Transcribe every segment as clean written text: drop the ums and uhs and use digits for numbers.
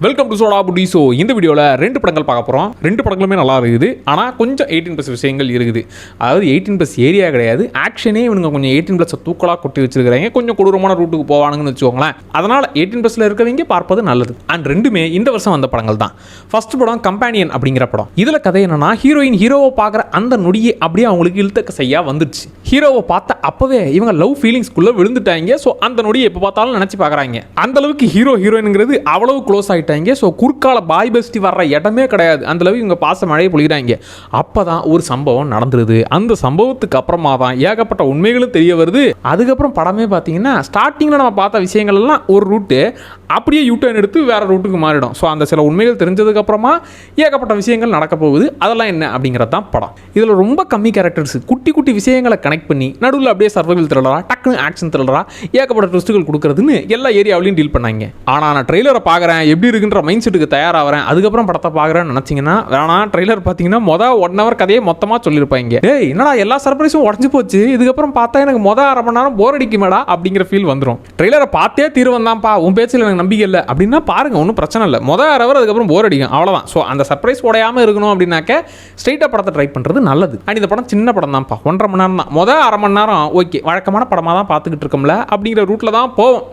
Welcome to soda Buti. So இந்த வீடியோவில் 2 படங்கள் பார்க்க போகிறோம். 2 படங்களுமே நல்லா இருக்குது. ஆனால் கொஞ்சம் 18+ விஷயங்கள் இருக்குது. அதாவது 18+ ஏரியா கிடையாது, ஆக்ஷனே இவனுங்க கொஞ்சம் 18+ தூக்கலாக கொட்டி வச்சிருக்கிறாங்க. கொஞ்சம் கொடூரமான ரூட்டுக்கு போவானுங்கன்னு வச்சுக்கோங்களேன். அதனால் 18+ல இருக்கவங்க பார்ப்பது நல்லது. அண்ட் ரெண்டுமே இந்த வருஷம் வந்த படங்கள் தான். ஃபர்ஸ்ட் படம் கம்பேனியன் அப்படிங்கிற படம். இதில் கதை என்னன்னா, ஹீரோவை பார்க்குற அந்த நொடியே அப்படியே அவங்களுக்கு இழுத்தக்க செய்யா வந்துடுச்சு. ஹீரோவை பார்த்த அப்பவே இவங்க லவ் ஃபீலிங்ஸ்குள்ளே விழுந்துட்டாங்க. ஸோ அந்த நொடியை எப்போ பார்த்தாலும் நினச்சி பார்க்குறாங்க. அந்த அளவுக்கு ஹீரோயினுங்கிறது அவ்வளவு க்ளோஸ் ஆகிட்டாங்க. ஸோ குறுக்கால பாய் பெஸ்டி வர்ற இடமே கிடையாது. அந்த அளவுக்கு இவங்க பாச மழையை பொழிகிறாங்க. அப்போ தான் ஒரு சம்பவம் நடந்துருது. அந்த சம்பவத்துக்கு அப்புறமா தான் ஏகப்பட்ட உண்மைகளும் தெரிய வருது. அதுக்கப்புறம் படமே பார்த்தீங்கன்னா, ஸ்டார்டிங்கில் நம்ம பார்த்த விஷயங்கள் எல்லாம் ஒரு ரூட்டு அப்படியே யூட்டர்ன் எடுத்து வேற ரூட்டுக்கு மாறிடும். ஸோ அந்த சில உண்மைகள் தெரிஞ்சதுக்கு அப்புறமா ஏகப்பட்ட விஷயங்கள் நடக்க போகுது. அதெல்லாம் என்ன அப்படிங்கிறது தான் படம். இதில் ரொம்ப கம்மி கேரக்டர்ஸ், குட்டி குட்டி விஷயங்களை கனெக்ட் பண்ணி நடுவில் அப்படியே சர்வைவல் த்ரில்லரா, டக்குனு ஆக்ஷன் த்ரில்லரா, ஏகப்பட்ட ட்விஸ்ட்டுகள் கொடுக்குறதுன்னு எல்லா ஏரியாவிலையும் டீல் பண்ணாங்க. ஆனால் நான் ட்ரெய்லரை பார்க்குறேன், எப்படி இருக்குன்ற மைண்ட் செட்டுக்கு தயாராகிறேன், அதுக்கப்புறம் படத்தை பார்க்குறேன்னு நினச்சிங்கன்னா வேணாம். ட்ரெய்லர் பார்த்தீங்கன்னா மொதல் 1 hour கதையை மொத்தமாக சொல்லியிருப்பாங்க. ஏய் என்னடா எல்லா சர்ப்ரைஸும் உடஞ்சி போச்சு, இதுக்கப்புறம் பார்த்தா எனக்கு மொதல் 1/2 மணி நேரம் போர் அடிக்குமேடா அப்படிங்கிற ஃபீல் வந்துடும். ட்ரெய்லரை பார்த்தே தீர்வம் தான்ப்பா, உன் பேச்சில் எனக்கு நம்பிக்கை இல்லை அப்படின்னா பாருங்க, ஒன்றும் பிரச்சனை இல்லை. மொதல் 1/2 hour அதுக்கப்புறம் போர் அடிக்கும், அவ்வளோதான். ஸோ அந்த சர்ப்ரைஸ் உடையாமல் இருக்கணும் அப்படின்னாக்க ஸ்ட்ரைட்டாக படத்தை ட்ரை பண்ணுறது நல்லது. அண்ட் இந்த படம் சின்ன படம் தான்ப்பா, 1.5 மணி நேரம் தான். மொதல் 1/2 மணி நேரம் ஓகே, வழக்கமான படமாக தான் பார்த்துக்கிட்டு இருக்கோம்ல அப்படிங்கிற ரூட்டில் தான் போவோம்.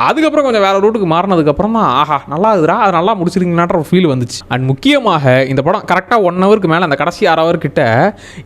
அதுக்கப்புறம் கொஞ்சம் வேறு ரூட்டுக்கு மாறினதுக்கப்புறம் தான் ஆஹா நல்லா இருக்குதா, அது நல்லா முடிச்சிருக்கீங்களான்ற ஒரு ஃபீல் வந்துச்சு. அண்ட் முக்கியமாக இந்த படம் கரெக்டாக 1 hourக்கு மேலே, அந்த கடைசி 1/2 hour கிட்ட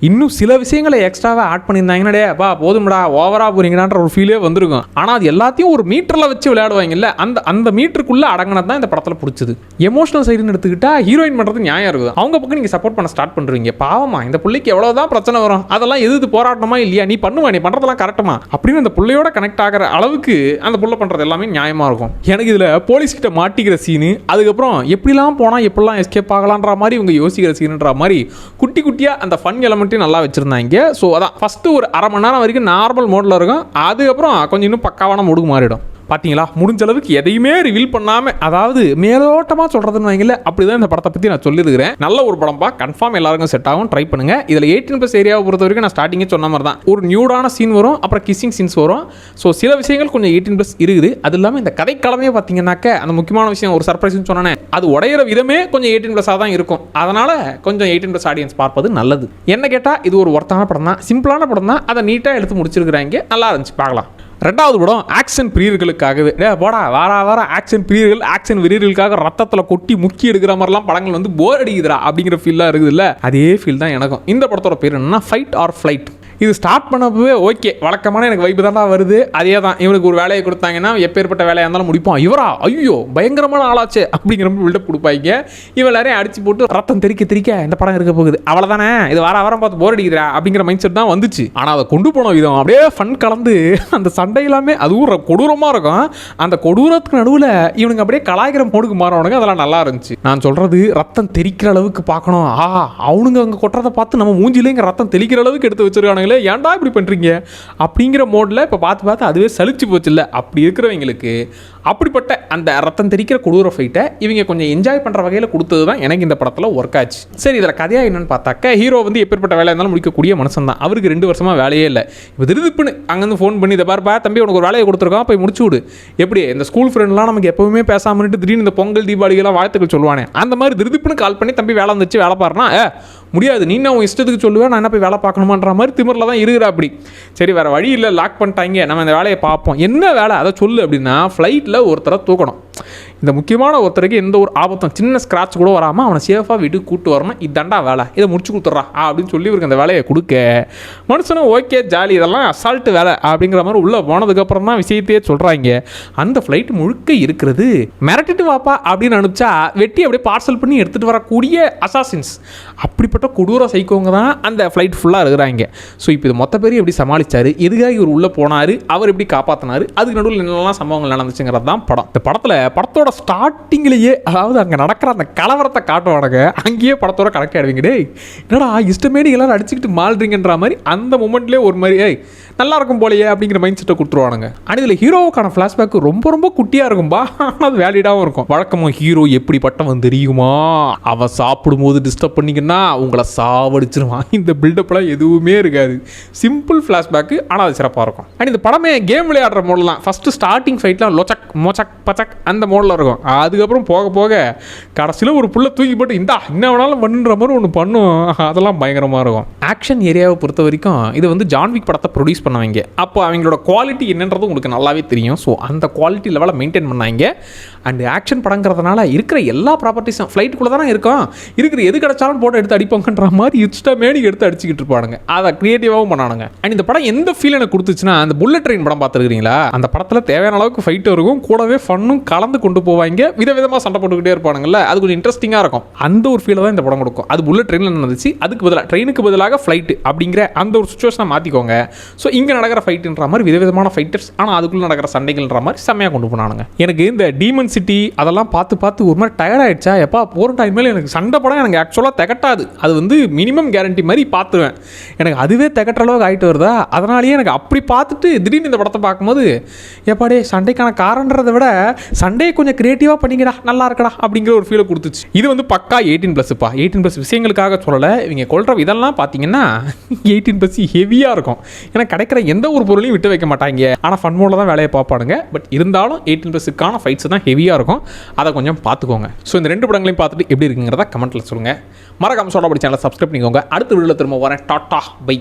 இன்னும் சில விஷயங்களை எக்ஸ்ட்ராவாக ஆட் பண்ணியிருந்தாங்கன்னே பா போதும்டா ஓவராக போறீங்களான்ற ஒரு ஃபீலே வந்திருக்கும். ஆனால் அது எல்லாத்தையும் ஒரு மீட்டரில் வச்சு விளையாடுவாங்கல்ல, அந்த மீட்டருக்குள்ளே அடங்கினது தான் இந்த படத்தில் பிடிச்சது. எமோஷனல் சைடுன்னு எடுத்துக்கிட்டா ஹீரோயின் பண்ணுறது நியாயம் இருக்குது. அவங்க பக்கம் நீங்கள் சப்போர்ட் பண்ண ஸ்டார்ட் பண்ணுறீங்க. பாவமா இந்த பிள்ளைக்கு எவ்வளோதான் பிரச்சனை வரும், அதெல்லாம் எதிர்த்து போராட்டமா இல்லையா, நீ பண்ணுவா, நீ பண்ணுறதெல்லாம் கரெக்டுமா அப்படின்னு அந்த பிள்ளையோட கனெக்ட் ஆகிற அளவுக்கு அந்த புள்ள பண்ணுறது எல்லாமே நியாயமா இருக்கும். எனக்கு இதுல போலீஸ் கிட்ட மாட்டிக்கிற சீனு, அதுக்கப்புறம் எப்படிலாம் போனா எப்படிலாம் எஸ்கேப் ஆகலான்ற மாதிரி இவங்க யோசிக்கிற சீனுன்ற மாதிரி குட்டி குட்டியா அந்த ஃபன் எலமெண்ட்டையும் நல்லா வச்சிருந்தாங்க. ஸோ அதான் ஃபர்ஸ்ட் ஒரு 1/2 மணி நேரம் வரைக்கும் நார்மல் மோட்ல இருக்கும். அதுக்கப்புறம் கொஞ்சம் இன்னும் பக்காவான மூடுக்கு மாறிடும். பார்த்தீங்களா, முடிஞ்ச அளவுக்கு எதையுமே ரிவீல் பண்ணாமல், அதாவது மேலோட்டமாக சொல்கிறதுன்னு வைங்கள, அப்படி தான் இந்த படத்தை பற்றி நான் சொல்லியிருக்கிறேன். நல்ல ஒரு படம்பா, கன்ஃபார்ம் எல்லாருக்கும் செட் ஆகும், ட்ரை பண்ணுங்கள். இதில் 18+ ஏரியாவை பொறுத்த வரைக்கும் நான் ஸ்டார்டிங்கே சொன்ன மாதிரி தான் ஒரு நியூடான சீன் வரும், அப்புறம் கிஸ்ஸிங் சீன்ஸ் வரும். ஸோ சில விஷயங்கள் கொஞ்சம் 18+ இருக்குது. அது இல்லாமல் இந்த கதைக்களமே பார்த்தீங்கன்னாக்க அந்த முக்கியமான விஷயம் ஒரு சர்ப்ரைஸ்னு சொன்னேன், அது உடையிற விதமே கொஞ்சம் 18+ஆக தான் இருக்கும். அதனால் கொஞ்சம் 18+ ஆடியன்ஸ் பார்ப்பது நல்லது. என்ன கேட்டால் இது ஒரு ஒர்த்தான படம் தான், சிம்பிளான படம் தான், அதை நீட்டாக எடுத்து முடிச்சிருக்கிறாங்க, நல்லா இருந்துச்சு, பார்க்கலாம். 2வது படம் ஆக்ஷன் பிரியர்களுக்காகவே. போடா வார ஆக்ஷன் பிரியர்கள், ஆக்ஷன் வீரர்களுக்காக ரத்தத்தில் கொட்டி முக்கி எடுக்கிற மாதிரிலாம் படங்கள் வந்து போர் அடிக்குதுடா அப்படிங்கிற ஃபீலாக இருக்குதுல்ல, அதே ஃபீல் தான் எனக்கும். இந்த படத்தோட பேர் என்னன்னா ஃபைட் ஆர் ஃப்ளைட். இது ஸ்டார்ட் பண்ணப்பவே ஓகே, வழக்கமான எனக்கு வைப்பு தான்டா வருது. அதே தான், இவனுக்கு ஒரு வேலையை கொடுத்தாங்கன்னா எப்பேற்பட்ட வேலையாக இருந்தாலும் முடிப்போம். இவரா ஐயோ பயங்கரமான ஆளாச்சு அப்படிங்கிற பில்டப் கொடுப்பாங்க. இவன் எல்லாரையும் அடிச்சு போட்டு ரத்தம் தெறிக்க இந்த படம் இருக்க போகுது, அவ்வளோதானே, இது வாரம் பார்த்து போர் அடிக்கிறா அப்படிங்கிற மைண்ட் செட் தான் வந்துச்சு. ஆனால் அதை கொண்டு போன விதம் அப்படியே ஃபன் கலந்து அந்த சண்டை எல்லாமே அதுவும் கொடூரமாக இருக்கும். அந்த கொடூரத்துக்கு நடுவில் இவனுங்க அப்படியே கலாய்க்கிற மோடுக்கு மாறவனுங்க, அதெல்லாம் நல்லா இருந்துச்சு. நான் சொல்கிறது ரத்தம் தெறிக்கிற அளவுக்கு பார்க்கணும். அவனுங்க அங்கே கொட்டுறதை பார்த்து நம்ம மூஞ்சிலே இங்கே ரத்தம் தெளிக்கிற அளவுக்கு எடுத்து வச்சிருக்கானுங்க. ஏன்டா இப்படி பண்றீங்க அப்படிங்கிற மோட்ல இப்போ பார்த்து அதுவே சலிச்சு போச்சு இல்லை. அப்படி இருக்கிறவங்களுக்கு அப்படிப்பட்ட அந்த ரத்தம் தெரிக்கிற கொடூர ஃபைட்டை இவங்க கொஞ்சம் என்ஜாய் பண்ணுற வகையில் கொடுத்தது தான் எனக்கு இந்த படத்தில் ஒர்க் ஆச்சு. சரி, இதில் கதையாக என்னன்னு பார்த்தாக்க, ஹீரோ வந்து எப்பேற்பட்ட வேலையாக இருந்தாலும் முடிக்கக்கூடிய மனுஷன் தான். அவருக்கு 2 வருஷமாக வேலையே இல்லை. இப்போ திருப்புன்னு அங்கேருந்து ஃபோன் பண்ணி, இதை பாருப்பா தம்பி உனக்கு ஒரு வேலையை கொடுத்துருக்கோம், போய் முடிச்சு விடு. எப்படி இந்த ஸ்கூல் ஃப்ரெண்ட்லாம் நமக்கு எப்பவுமே பேசாமட்டு திடீர்னு இந்த பொங்கல் தீபாவளிகளாம் வாழ்த்துக்கள் சொல்லுவானே, அந்த மாதிரி திருப்புன்னு கால் பண்ணி தம்பி வேலை வந்துச்சு வேலை பாருனா, முடியாது நீ நான் உன் இஷ்டத்துக்கு சொல்லுவேன், நான் என்ன போய் வேலை பார்க்கணுமான்ற மாதிரி திமிரில் தான் இருக்கிற. அப்படி சரி வேறு வழி இல்லை, லாக் பண்ணிட்டாங்க, நம்ம இந்த வேலையை பார்ப்போம். என்ன வேலை அதை சொல்லு அப்படின்னா, ஃப்ளைட்டில் ஒருத்தரை தூக்கணும். இந்த முக்கியமான ஒருத்தருக்கு எந்த ஒரு ஆபத்தும் சின்ன ஸ்க்ராட்ச் கூட வராமல் அவனை சேஃபாக வீட்டுக்கு கூப்பிட்டு வரணும். இதாண்டா வேலை, இதை முடிச்சு கொடுத்துட்றா அப்படின்னு சொல்லி இவருக்கு அந்த வேலையை கொடுக்க மனுஷனும் ஓகே ஜாலி, இதெல்லாம் அசால்ட்டு வேலை அப்படிங்கிற மாதிரி உள்ளே போனதுக்கப்புறம் தான் விஷயத்தையே சொல்கிறாங்க. அந்த ஃப்ளைட் முழுக்க இருக்கிறது மிரட்டிட்டு வாப்பா அப்படின்னு அனுப்பிச்சா வெட்டி அப்படியே பார்சல் பண்ணி எடுத்துகிட்டு வரக்கூடிய அசாசின்ஸ், அப்படிப்பட்ட கொடூர சைக்கோங்க தான் அந்த ஃப்ளைட் ஃபுல்லாக இருக்கிறாங்க. ஸோ இப்போ இது மொத்த பேர் எப்படி சமாளித்தார், எதுக்காக இவர் உள்ளே போனார், அவர் எப்படி காப்பாற்றினார், அதுக்கு நடுவில் என்னெல்லாம் சம்பவங்கள் நடந்துச்சுங்கிறது தான் படம். இந்த படத்தோட ஸ்டார்டிங்லேயே, அதாவது அங்கே நடக்கிற அந்த கலவரத்தை காட்டுவானுங்க, அங்கேயே படத்தோட கனெக்ட் ஆகிடுவீங்க. டே என்னடா இஷ்டமே நீங்கள் எல்லாரும் அடிச்சுக்கிட்டு மாள்றீங்கன்ற மாதிரி அந்த மூமெண்ட்லேயே ஒரு மாதிரி நல்லா இருக்கும் போலையே அப்படிங்கிற மைண்ட் செட்டை கொடுத்துருவானுங்க. அண்ட் இதில் ஹீரோவுக்கான ஃப்ளாஷ்பேக் ரொம்ப ரொம்ப குட்டியாக இருக்கும்பா, ஆனால் அது வேலிடாகவும் இருக்கும். வழக்கமாக ஹீரோ எப்படிப்பட்டவன் தெரியுமா, அவன் சாப்பிடும்போது டிஸ்டர்ப் பண்ணிங்கன்னா உங்களை சாவடிச்சிருவான். இந்த பில்டப்லாம் எதுவுமே இருக்காது. சிம்பிள் ஃப்ளாஷ்பேக்கு, ஆனால் அது சிறப்பாக இருக்கும். அண்ட் இந்த படமே கேம் விளையாடுற மோடலாம். ஃபஸ்ட்டு ஸ்டார்டிங் ஃபைட்லாம் லொச்சக் மொச்சக் பச்சக் அந்த மோடில் இருக்கும். அதுக்கப்புறம் போக போக கடைசியில் ஒரு புள்ள தூக்கி போட்டு என்ன வேணாலும் பண்ணுற மாதிரி ஒன்று பண்ணும். அதெல்லாம் பயங்கரமாக இருக்கும். ஆக்ஷன் ஏரியாவை பொறுத்த வரைக்கும் இது வந்து ஜான்விக் படத்தை ப்ரொடியூஸ் பண்ணவங்க. அப்போ அவங்களோட குவாலிட்டி என்னன்றது உங்களுக்கு நல்லாவே தெரியும். ஸோ அந்த குவாலிட்டி லெவலை மெயின்டைன் பண்ணாங்க. அண்ட் ஆக்ஷன் படங்கிறதுனால இருக்கிற எல்லா ப்ராப்பர்ட்டிஸும் ஃப்ளைட்டுக்குள்ளே தானே இருக்கும், இருக்கிற எது கிடைச்சாலும் போட்டு எடுத்து அடிப்பாங்கன்ற மாதிரி இன்ஸ்டாமேனிக்கு எடுத்து அடிச்சுக்கிட்டு இருப்பானுங்க. அதை க்ரியேட்டிவாகவும் பண்ணானுங்க. அண்ட் இந்த படம் எந்த ஃபீல் எனக்கு கொடுத்துச்சுன்னா, அந்த புல்லட் ட்ரெயின் படம் பார்த்துருக்கீங்களா, அந்த படத்தில் தேவையான அளவுக்கு ஃபைட் இருக்கும், கூடவே ஃபன்னும் கலந்து கொண்டு போவாங்க. விதவிதமாக சண்டை போட்டுக்கிட்டே இருப்பானுங்கல்ல, அது கொஞ்சம் இன்ட்ரெஸ்டிங்காக இருக்கும். அந்த ஒரு ஃபீலை தான் இந்த படம் கொடுக்கும். அது புல்லட் ட்ரெயினில் நடந்துச்சு, அதுக்கு பதிலாக ட்ரெயினுக்கு பதிலாக ஃப்ளைட்டு அப்படிங்கிற அந்த ஒரு சுச்சுவேஷனை மாற்றிக்கோங்க. ஸோ இங்கே நடக்கிற ஃபைட்டுன்ற மாதிரி விதவிதமான ஃபைட்டர்ஸ், ஆனால் அதுக்குள்ளே நடக்கிற சண்டைகள்ன்ற மாதிரி செம்மையாக கொண்டு போனானுங்க. எனக்கு இந்த டீமன் சிட்டி அதெல்லாம் பார்த்து ஒரு மாதிரி டயர்ட் ஆகிடுச்சா, எப்பா போகிற டைமில் எனக்கு சண்டை படம் எனக்கு ஆக்சுவலாக திகட்டாது. அது வந்து மினிமம் கேரண்டி மாதிரி பார்த்துருவேன். எனக்கு அதுவே திகட்டுற அளவுக்கு ஆகிட்டு வருதா, அதனாலேயே எனக்கு அப்படி பார்த்துட்டு திடீர்னு இந்த படத்தை பார்க்கும்போது எப்பாடே சண்டைக்கான காரணன்றதை விட சண்டையை கொஞ்சம் கிரியேட்டிவாக பண்ணிக்கடா, நல்லா இருக்கடா அப்படிங்கிற ஒரு ஃபீலை கொடுத்துச்சு. இது வந்து பக்கா 18+ப்பா. 18+ விஷயங்களுக்காக சொல்லலை. இவங்க கொள்கிற இதெல்லாம் பார்த்தீங்கன்னா 18+ ஹெவியாக இருக்கும். ஏன்னா கிடைக்கிற எந்த ஒரு பொருளையும் விட்டு வைக்க மாட்டாங்க. ஆனால் ஃபன் மோடில் தான் வேலையை பார்ப்பானுங்க. பட் இருந்தாலும் 18+க்கான ஃபைட்ஸ் தான் ஹெவியாக இருக்கும். அதை கொஞ்சம் பார்த்துக்கோங்க. ஸோ இந்த 2 படங்களையும் பார்த்துட்டு எப்படி இருக்குங்கிறத கமெண்ட்டில் சொல்லுங்கள். மறக்காம சோடா படி சேனலை சப்ஸ்கிரைப் பண்ணிக்கோங்க. அடுத்த வீடியோவில் திரும்ப வரேன். Tata by.